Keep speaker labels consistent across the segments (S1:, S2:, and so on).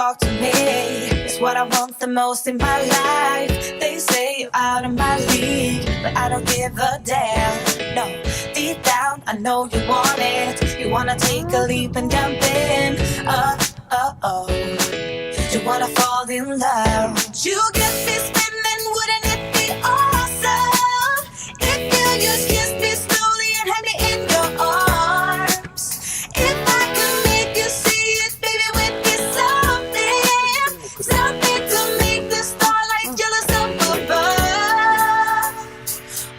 S1: talk to me. It's what I want the most in my life. They say you're out of my league, but I don't give a damn. No, deep down I know you want it. You wanna take a leap and jump in. Oh, you wanna fall in love. You get me spinning, wouldn't it be awesome if you just kiss me slowly and had me in your arms? If I could make you see it, baby, with me something to make the starlight jealous up above.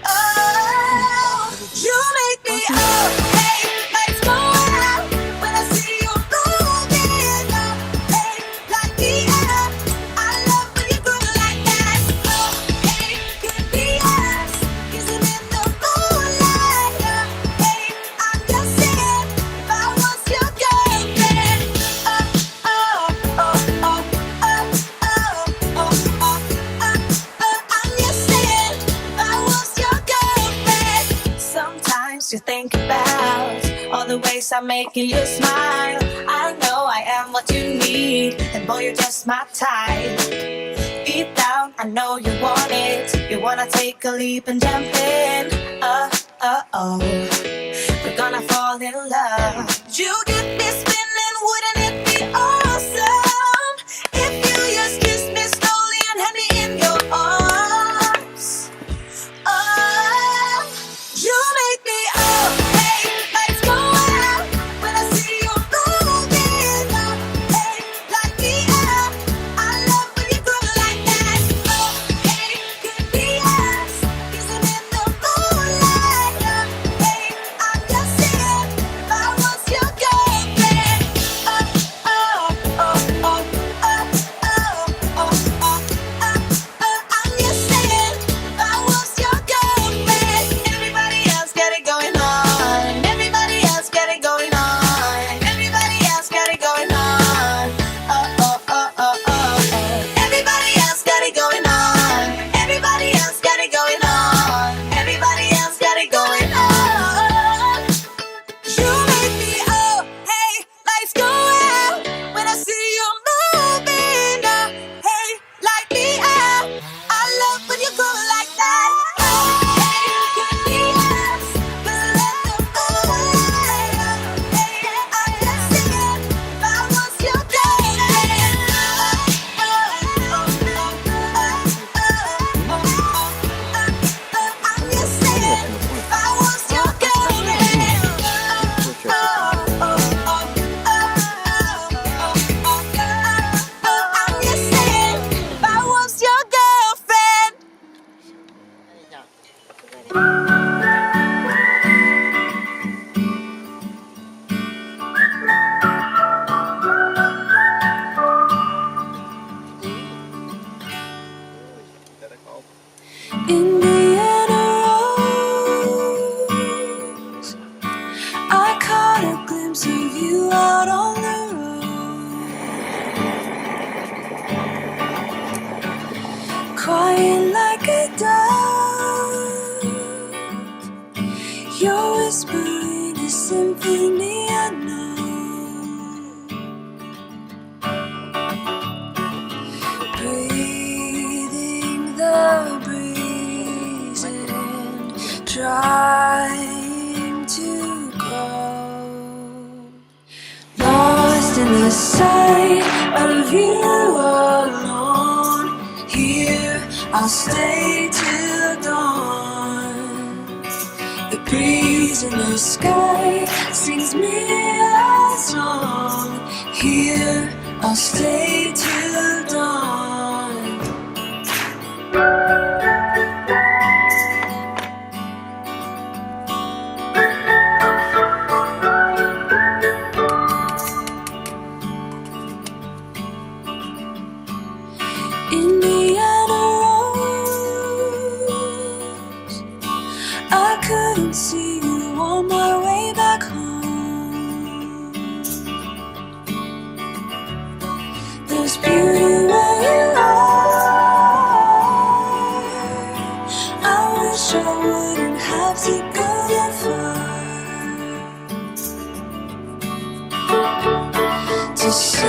S1: Oh, you make me up, hey, lights go out when I see you moving up, hey, like the air. I love when you groove like that. Oh, hey, could be us, kissing in the moonlight. Hey, I'm just saying, if I was your girlfriend. I'm just saying, if I was your girlfriend. Sometimes you think about all the ways I'm making you smile. I know I am what you need, and boy, you're just my type. Deep down, I know you want it. You wanna take a leap and jump in. We're gonna fall in love. You get me spinning, wouldn't it be awesome if you just kiss me slowly and had me in your arms? Oh, you make me up, hey, lights go out when I see you moving up, hey, like the air. I love when you groove like that. Oh, hey, could be us, kissing in the moonlight. Hey, I'm just saying, if I was your girlfriend. I'm just saying, if I was your girlfriend. Everybody else got it going on. Everybody else got it going on. Everybody else got it going on. Everybody else got it going on. Everybody else got it going on. Everybody else got it going on. You make me up, hey, lights go out when I see you moving up, hey, like the air. I love when you go like that. Oh, hey, could be us, but let the moonlight up, hey, I'm just saying, if I was your girlfriend. I'm just saying, if I was your girlfriend. I'm just saying, if I was your girlfriend. Indiana Rose, I caught a glimpse of you out on the road, quiet like a dove. You're whispering a symphony I know, breathing the breeze and trying to grow, lost in the sight of you alone. Here I'll stay till dawn. The breeze in the sky sings me a song. Here I'll stay till dawn. Indiana Rose, I couldn't see you on my way back home. There's beauty where you are. I wish I wouldn't have to go that far to see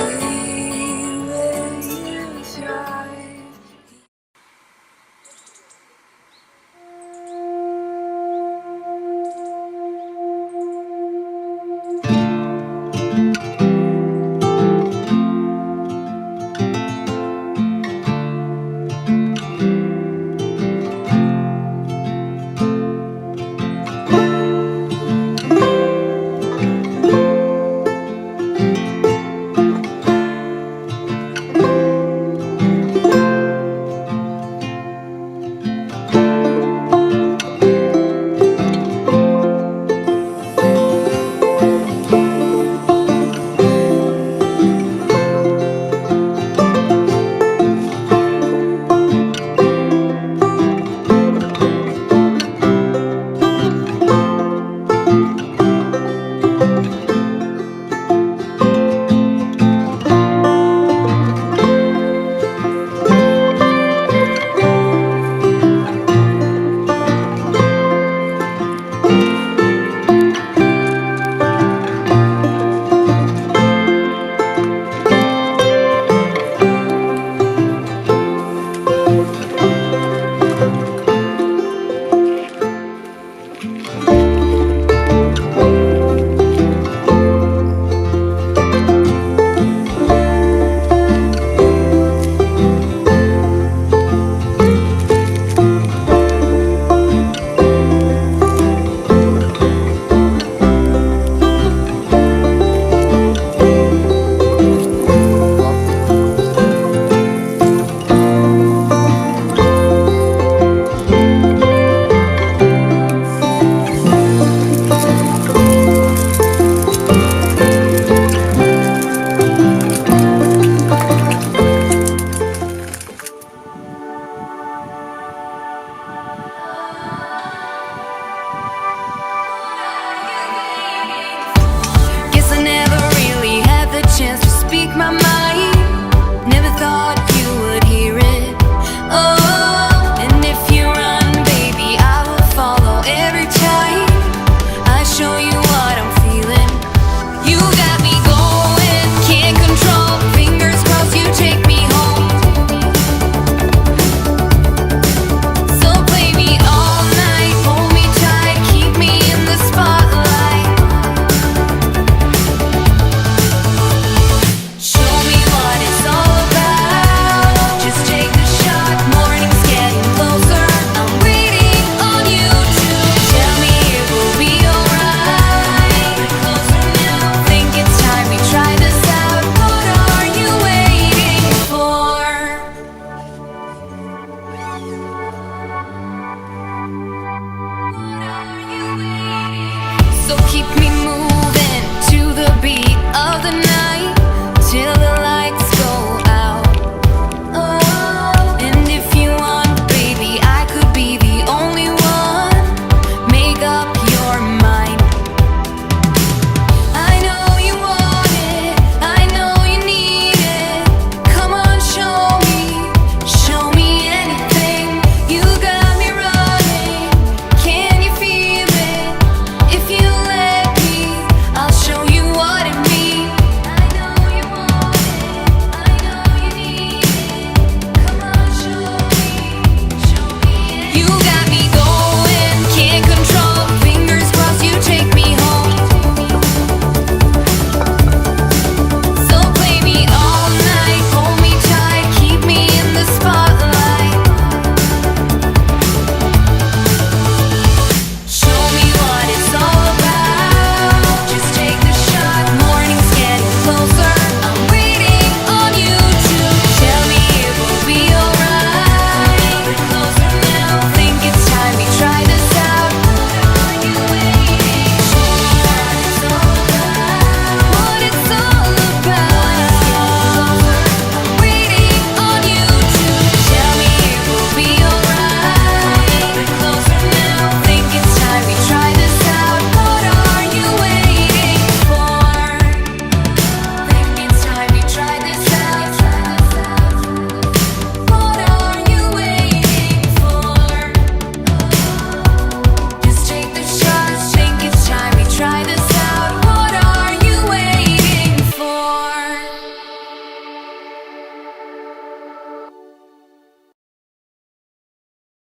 S1: You got